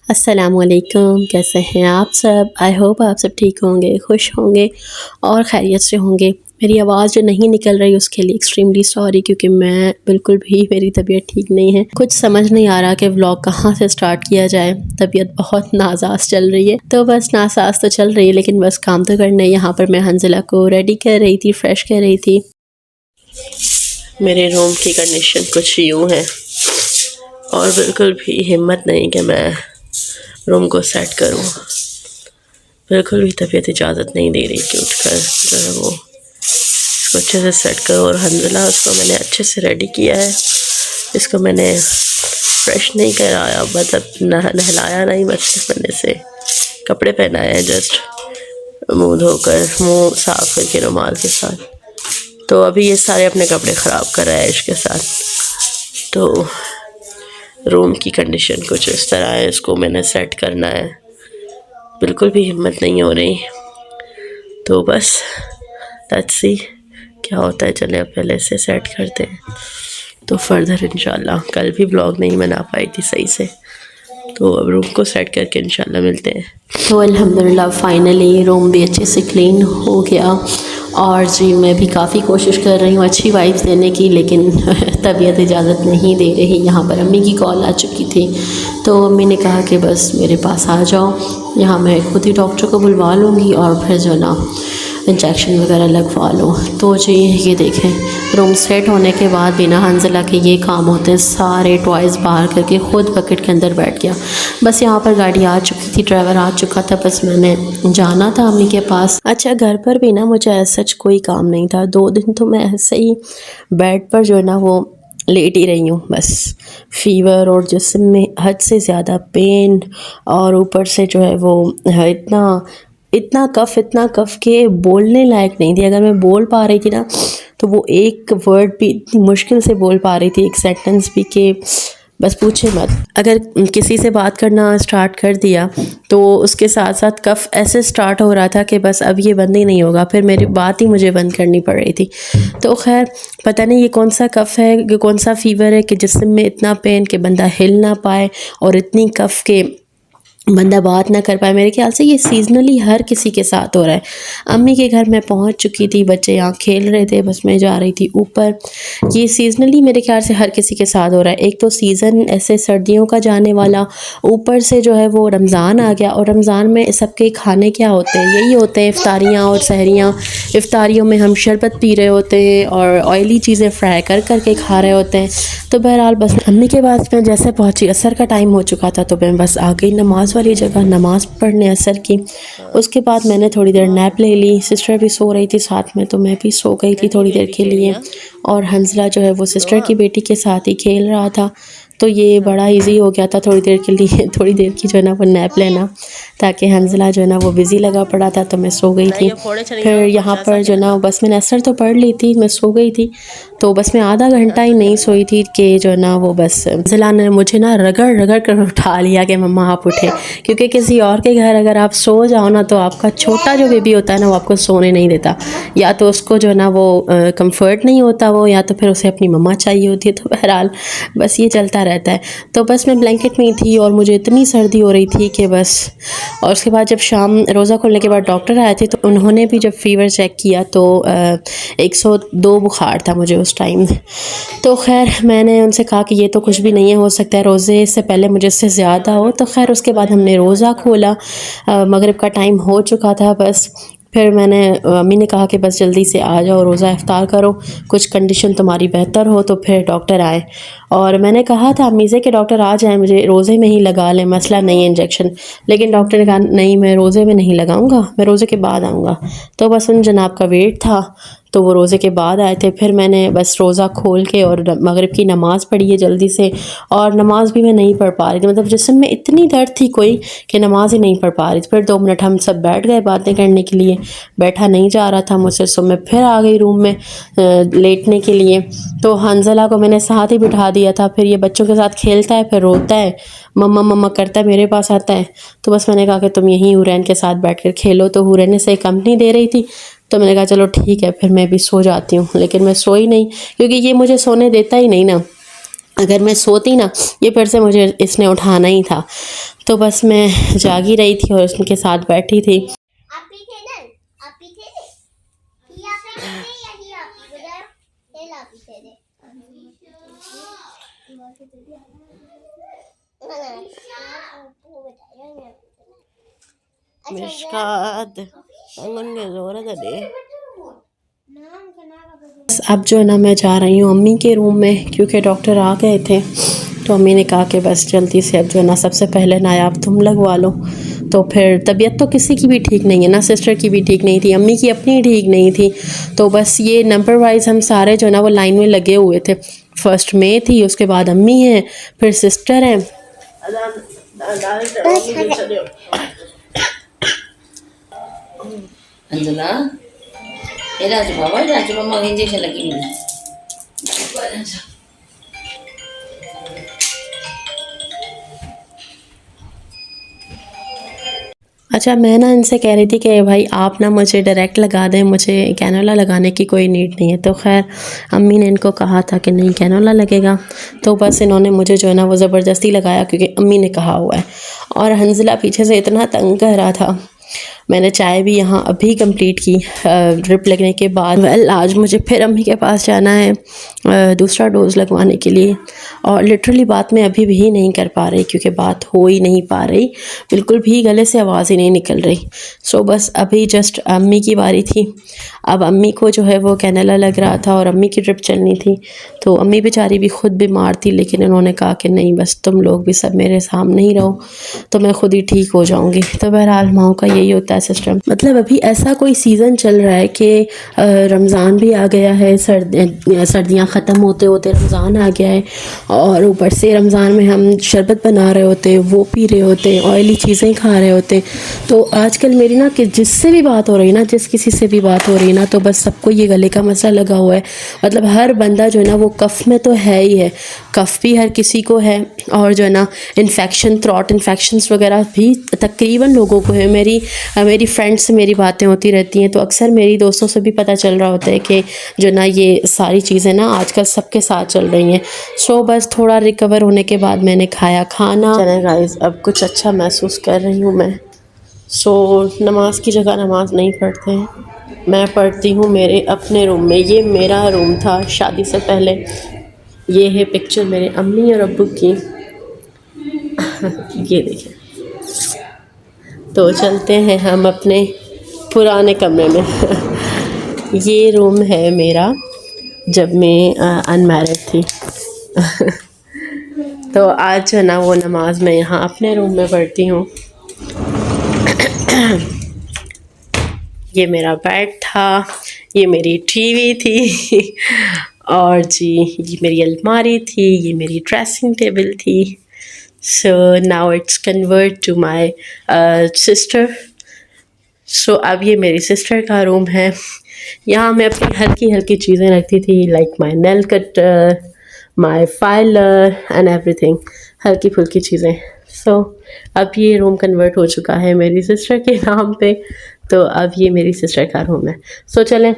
अस्सलामुअलैकुम, कैसे हैं आप सब? आई होप आप सब ठीक होंगे, खुश होंगे और खैरियत से होंगे। मेरी आवाज़ जो नहीं निकल रही उसके लिए एक्सट्रीमली सॉरी, क्योंकि मैं बिल्कुल भी मेरी तबीयत ठीक नहीं है। कुछ समझ नहीं आ रहा कि व्लॉग कहाँ से स्टार्ट किया जाए। तबीयत बहुत नासाज चल रही है, तो बस नासाज तो चल रही है, लेकिन बस काम तो करना है। यहाँ पर मैं हंजिला को रेडी कर रही थी, फ्रेश कर रही थी। मेरे रूम की कंडीशन कुछ यूँ है और बिल्कुल भी हिम्मत नहीं कि मैं रूम को सेट करूं। बिल्कुल भी तबीयत इजाज़त नहीं दे रही कि उठकर जो है वो इसको अच्छे से सेट करो। और अल्हम्दुलिल्लाह उसको मैंने अच्छे से रेडी किया है। इसको मैंने फ्रेश नहीं कराया, मतलब नहलाया नहीं, बस मैंने से कपड़े पहनाए हैं, जस्ट मुंह धोकर, मुंह साफ करके रुमाल के साथ। तो अभी ये सारे अपने कपड़े ख़राब कर रहा है इसके साथ। तो रूम की कंडीशन कुछ इस तरह है, इसको मैंने सेट करना है। बिल्कुल भी हिम्मत नहीं हो रही, तो बस लेट्स सी क्या होता है। चले अब पहले से सेट करते हैं, तो फर्दर इंशाल्लाह। कल भी ब्लॉग नहीं बना पाई थी सही से, तो अब रूम को सेट करके इंशाल्लाह मिलते हैं। तो अल्हम्दुलिल्लाह फाइनली रूम भी अच्छे से क्लीन हो गया। और जी मैं भी काफ़ी कोशिश कर रही हूँ अच्छी वाइब्स देने की, लेकिन तबीयत इजाज़त नहीं दे रही। यहाँ पर अम्मी की कॉल आ चुकी थी, तो अम्मी ने कहा कि बस मेरे पास आ जाओ, यहाँ मैं खुद ही डॉक्टर को बुलवा लूँगी और फिर जो ना इंजेक्शन वगैरह लगवा लो। तो जी ये देखें, रूम सेट होने के बाद बिना हंजिला के ये काम होते हैं। सारे टॉयज़ बाहर करके खुद बकेट के अंदर बैठ गया। बस यहाँ पर गाड़ी आ चुकी थी, ड्राइवर आ चुका था, बस मैंने जाना था अम्मी के पास। अच्छा, घर पर भी ना मुझे सच कोई काम नहीं था। 2 दिन तो मैं ऐसे ही बेड पर जो है ना वो लेट ही रही हूँ। बस फ़ीवर और जिस्म में हद से ज़्यादा पेन, और ऊपर से जो है वो इतना कफ़ के बोलने लायक नहीं थी। अगर मैं बोल पा रही थी ना, तो वो एक वर्ड भी इतनी मुश्किल से बोल पा रही थी, एक सेंटेंस भी, कि बस पूछे मत। अगर किसी से बात करना स्टार्ट कर दिया तो उसके साथ साथ कफ़ ऐसे स्टार्ट हो रहा था कि बस अब ये बंद ही नहीं होगा। फिर मेरी बात ही मुझे बंद करनी पड़ रही थी। तो खैर पता नहीं ये कौन सा कफ़ है, कि कौन सा फ़ीवर है कि जिस्म में इतना पेन कि बंदा हिल ना पाए, और इतनी कफ़ के बंदा बात ना कर पाए। मेरे ख्याल से ये सीजनली हर किसी के साथ हो रहा है। अम्मी के घर मैं पहुंच चुकी थी, बच्चे यहाँ खेल रहे थे, बस मैं जा रही थी ऊपर। ये सीजनली मेरे ख्याल से हर किसी के साथ हो रहा है। एक तो सीज़न ऐसे सर्दियों का जाने वाला, ऊपर से जो है वो रमज़ान आ गया, और रमज़ान में सबके खाने क्या होते हैं, यही होते हैं इफ्तारियाँ और सहरियाँ। इफ्तारियों में हम शरबत पी रहे होते हैं और ऑयली चीज़ें फ्राई कर करके खा रहे होते हैं। तो बहरहाल बस अम्मी के पास मैं जैसे पहुँची, असर का टाइम हो चुका था, तो मैं बस आ गई नमाज़ वाली जगह नमाज़ पढ़ने असर की। उसके बाद मैंने थोड़ी देर नैप ले ली। सिस्टर भी सो रही थी साथ में, तो मैं भी सो गई थी थोड़ी देर के लिए। और हंसला जो है वो सिस्टर की बेटी के साथ ही खेल रहा था, तो ये बड़ा इजी हो गया था थोड़ी देर के लिए, थोड़ी देर की जो है ना वो नैप लेना, ताकि हंसला जो है ना वो बिज़ी लगा पड़ा था, तो मैं सो गई थी। फिर यहाँ पर जो ना बस मैंने असर तो पढ़ ली थी, मैं सो गई थी। तो बस मैं आधा घंटा ही नहीं सोई थी कि जो है ना वो बस हंसला ने मुझे ना रगड़ रगड़ कर उठा लिया कि मम्मा आप उठे। क्योंकि किसी और के घर अगर आप सो जाओ ना, तो आपका छोटा जो बेबी होता है ना वो आपको सोने नहीं देता। या तो उसको जो है ना वो कंफर्ट नहीं होता वो, या तो फिर उसे अपनी मम्मा चाहिए होती है। तो बहरहाल बस ये चलता रहता है। तो बस मैं ब्लैंकेट में ही थी और मुझे इतनी सर्दी हो रही थी कि बस। और उसके बाद जब शाम रोज़ा खोलने के बाद डॉक्टर आए थे, तो उन्होंने भी जब फ़ीवर चेक किया तो 102 बुखार था मुझे उस टाइम। तो खैर मैंने उनसे कहा कि ये तो कुछ भी नहीं है, हो सकता है रोज़े से पहले मुझे इससे ज़्यादा हो। तो खैर उसके बाद हमने रोज़ा खोला, मगरिब का टाइम हो चुका था। बस फिर मैंने अम्मी ने कहा कि बस जल्दी से आ जाओ, रोज़ा इफ्तार करो, कुछ कंडीशन तुम्हारी बेहतर हो। तो फिर डॉक्टर आए, और मैंने कहा था अम्मी से कि डॉक्टर आ जाए, मुझे रोज़े में ही लगा लें, मसला नहीं है इंजेक्शन। लेकिन डॉक्टर ने कहा नहीं, मैं रोज़े में नहीं लगाऊंगा, मैं रोज़े के बाद आऊँगा। तो बस उन जनाब का वेट था, तो वो रोज़े के बाद आए थे। फिर मैंने बस रोज़ा खोल के और मगरिब की नमाज़ पढ़ी है जल्दी से। और नमाज़ भी मैं नहीं पढ़ पा रही थी, मतलब जिस्म में इतनी दर्द थी कोई कि नमाज़ ही नहीं पढ़ पा रही थी। फिर 2 मिनट हम सब बैठ गए बातें करने के लिए, बैठा नहीं जा रहा था मुझसे, सो मैं फिर आ गई रूम में लेटने के लिए। तो हंजला को मैंने साथ ही बिठा दिया था। फिर ये बच्चों के साथ खेलता है, फिर रोता है, मम्मा मम्मा करता है, मेरे पास आता है। तो बस मैंने कहा कि तुम यहीं हुरैन के साथ बैठ कर खेलो। तो हुरैन से कंपनी दे रही थी, तो मैंने कहा चलो ठीक है, फिर मैं भी सो जाती हूँ। लेकिन मैं सोई नहीं, क्योंकि ये मुझे सोने देता ही नहीं ना। अगर मैं सोती ना, ये फिर से मुझे इसने उठाना ही था। तो बस मैं जागी रही थी और उनके साथ बैठी थी। अब जो है ना मैं जा रही हूँ अम्मी के रूम में, क्योंकि डॉक्टर आ गए थे। तो अम्मी ने कहा कि बस जल्दी से अब जो है ना सबसे पहले नायाब तुम लगवा लो। तो फिर तबीयत तो किसी की भी ठीक नहीं है ना, सिस्टर की भी ठीक नहीं थी, अम्मी की अपनी ठीक नहीं थी। तो बस ये नंबर वाइज हम सारे जो है ना वो लाइन में लगे हुए थे। फर्स्ट में थी, उसके बाद अम्मी हैं, फिर सिस्टर हैं। अंजुला ये राजू बाबा मग इंजेक्शन लगी अच्छा, मैं ना इनसे कह रही थी कि भाई आप ना मुझे डायरेक्ट लगा दें, मुझे कैनोला लगाने की कोई नीड नहीं है। तो खैर अम्मी ने इनको कहा था कि नहीं कैनोला लगेगा, तो बस इन्होंने मुझे जो है ना वो ज़बरदस्ती लगाया क्योंकि अम्मी ने कहा हुआ है। और हंजला पीछे से इतना तंग कर रहा था। मैंने चाय भी यहाँ अभी कंप्लीट की ड्रिप लगने के बाद। आज मुझे फिर अम्मी के पास जाना है दूसरा डोज़ लगवाने के लिए। और लिटरली बात मैं अभी भी नहीं कर पा रही क्योंकि बात हो ही नहीं पा रही, बिल्कुल भी गले से आवाज़ ही नहीं निकल रही। सो बस अभी जस्ट अम्मी की बारी थी। अब अम्मी को जो है वो कैनोला लग रहा था और अम्मी की ड्रिप चलनी थी। तो अम्मी बेचारी भी खुद बीमार थी, लेकिन उन्होंने कहा कि नहीं बस तुम लोग भी सब मेरे सामने ही रहो तो मैं खुद ही ठीक हो जाऊँगी। तो बहरहाल माओ का यही होता है सिस्टम। मतलब अभी ऐसा कोई सीज़न चल रहा है कि रमज़ान भी आ गया है, सर्दियाँ ख़त्म होते होते रमज़ान आ गया है, और ऊपर से रमज़ान में हम शरबत बना रहे होते हैं, वो पी रहे होते हैं, ऑयली चीज़ें खा रहे होते हैं। तो आजकल मेरी ना कि जिससे भी बात हो रही है ना, जिस किसी से भी बात हो रही है ना, तो बस सबको ये गले का मसला लगा हुआ है। मतलब हर बंदा जो है ना वो कफ़ में तो है ही है, कफ़ भी हर किसी को है, और जो है ना इन्फेक्शन, थ्रोट इन्फेक्शंस वगैरह भी तकरीबन लोगों को है। मेरी फ्रेंड्स से मेरी बातें होती रहती हैं, तो अक्सर मेरी दोस्तों से भी पता चल रहा होता है कि जो ना ये सारी चीज़ें ना आजकल सबके साथ चल रही हैं। सो बस थोड़ा रिकवर होने के बाद मैंने खाया खाना। चले गाइस, अब कुछ अच्छा महसूस कर रही हूँ मैं। सो नमाज की जगह नमाज नहीं पढ़ते हैं, मैं पढ़ती हूँ मेरे अपने रूम में। ये मेरा रूम था शादी से पहले। ये है पिक्चर मेरे अम्मी और अब्बू की। ये देखिए। तो चलते हैं हम अपने पुराने कमरे में। ये रूम है मेरा जब मैं अनमैरिड थी। तो आज जो ना वो नमाज मैं यहाँ अपने रूम में पढ़ती हूँ। ये मेरा बेड था, ये मेरी टीवी थी, और जी ये मेरी अलमारी थी, ये मेरी ड्रेसिंग टेबल थी। So now it's convert to my sister. सो अब ये मेरी सिस्टर का रूम है। यहाँ मैं अपनी हल्की हल्की चीज़ें रखती थी, like my nail cutter, my filer and everything, हल्की फुल्की चीज़ें। सो अब ये रूम कन्वर्ट हो चुका है मेरी सिस्टर के नाम पे। तो अब ये मेरी सिस्टर का रूम है। सो चलें,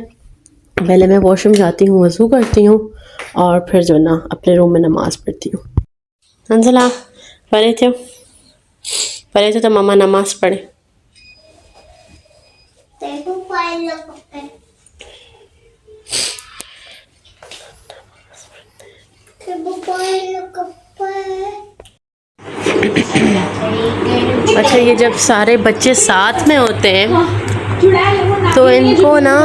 पहले मैं वॉशरूम जाती हूँ, वज़ू करती हूँ, और फिर जो ना अपने रूम में नमाज़ पढ़ती हूँ। हंसला पढ़े थे तो मामा नमाज़ पढ़े। अच्छा, ये जब सारे बच्चे साथ में होते हैं तो इनको ना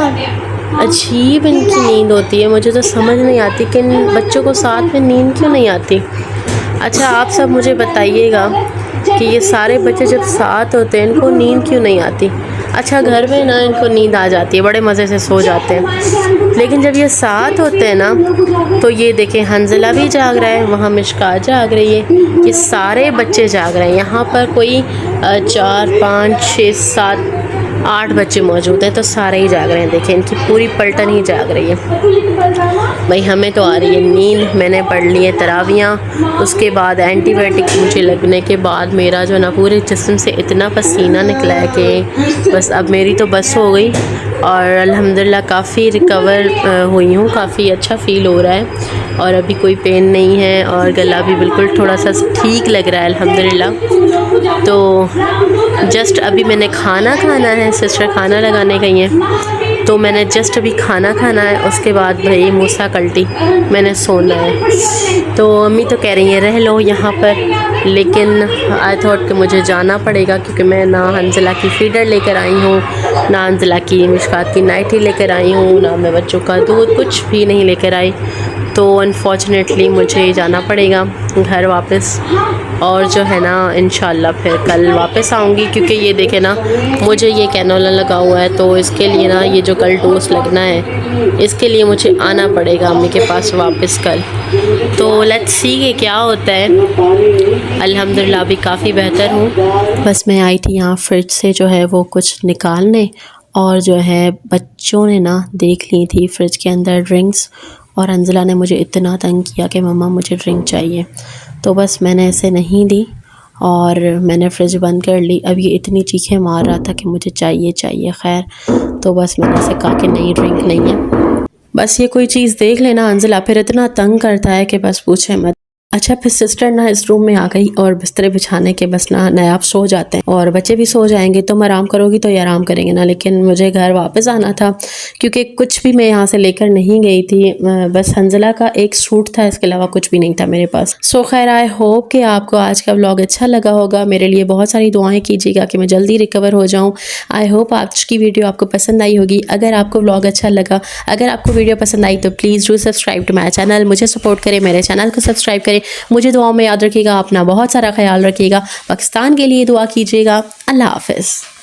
अजीब इनकी नींद होती है। मुझे तो समझ नहीं आती कि इन बच्चों को साथ में नींद क्यों नहीं आती। अच्छा, आप सब मुझे बताइएगा कि ये सारे बच्चे जब साथ होते हैं इनको नींद क्यों नहीं आती। अच्छा, घर में ना इनको नींद आ जाती है, बड़े मज़े से सो जाते हैं, लेकिन जब ये साथ होते हैं ना तो ये देखें, हंजला भी जाग रहा है, वहाँ मिशका जाग रही है, ये सारे बच्चे जाग रहे हैं। यहाँ पर कोई 4 5 6 7 8 बच्चे मौजूद हैं, तो सारे ही जाग रहे हैं। देखें, इनकी पूरी पलटन ही जाग रही है। भाई हमें तो आ रही है नींद। मैंने पढ़ ली है तरावियाँ, उसके बाद एंटीबायोटिक मुझे लगने के बाद मेरा जो ना पूरे जिस्म से इतना पसीना निकला है कि बस अब मेरी तो बस हो गई। और अल्हम्दुलिल्लाह काफ़ी रिकवर हुई हूँ, काफ़ी अच्छा फ़ील हो रहा है और अभी कोई पेन नहीं है और गला भी बिल्कुल थोड़ा सा ठीक लग रहा है अल्हम्दुलिल्लाह। तो जस्ट अभी मैंने खाना खाना है, सिस्टर खाना लगाने गई हैं, तो मैंने जस्ट अभी खाना खाना है, उसके बाद भाई मूसा कल्टी मैंने सोना है। तो अम्मी तो कह रही हैं रह लो यहाँ पर, लेकिन आई थॉट कि मुझे जाना पड़ेगा क्योंकि मैं ना हंजला की फीडर लेकर आई हूँ, ना हंजला की मिशकात की नाइटी लेकर आई हूँ, ना मैं बच्चों का दूध कुछ भी नहीं लेकर आई। तो अनफॉर्चुनेटली मुझे जाना पड़ेगा घर वापस, और जो है ना इंशाल्लाह फिर कल वापस आऊँगी, क्योंकि ये देखे ना मुझे ये कैनोला लगा हुआ है, तो इसके लिए ना ये जो कल डोज लगना है इसके लिए मुझे आना पड़ेगा अम्मी के पास वापस कल। तो लेट्स सी कि क्या होता है। अल्हम्दुलिल्लाह अभी काफ़ी बेहतर हूँ। बस मैं आई थी यहाँ फ्रिज से जो है वो कुछ निकालने, और जो है बच्चों ने ना देख ली थी फ्रिज के अंदर ड्रिंक्स, और अंजला ने मुझे इतना तंग किया कि मम्मा मुझे ड्रिंक चाहिए, तो बस मैंने इसे नहीं दी और मैंने फ्रिज बंद कर ली। अब ये इतनी चीखें मार रहा था कि मुझे चाहिए चाहिए, खैर तो बस मैंने इसे कहा कि नहीं ड्रिंक नहीं है। बस ये कोई चीज़ देख लेना अंजला फिर इतना तंग करता है कि बस पूछे मत। अच्छा फिर सिस्टर ना इस रूम में आ गई और बिस्तरे बिछाने के बस ना नायाब सो जाते हैं और बच्चे भी सो जाएंगे, तुम आराम करोगी तो ये आराम करेंगे ना, लेकिन मुझे घर वापस आना था क्योंकि कुछ भी मैं यहाँ से लेकर नहीं गई थी, बस हंजला का एक सूट था, इसके अलावा कुछ भी नहीं था मेरे पास। सो खैर आई होप कि आपको आज का व्लॉग अच्छा लगा होगा। मेरे लिए बहुत सारी दुआएं कीजिएगा कि मैं जल्दी रिकवर हो जाऊँ। आई होप आज की वीडियो आपको पसंद आई होगी। अगर आपको व्लॉग अच्छा लगा, अगर आपको वीडियो पसंद आई तो please do subscribe to my channel, मुझे सपोर्ट करें, मेरे चैनल को सब्सक्राइब करें। मुझे दुआओं में याद रखिएगा, अपना बहुत सारा ख्याल रखिएगा, पाकिस्तान के लिए दुआ कीजिएगा। अल्लाह हाफ़िज़।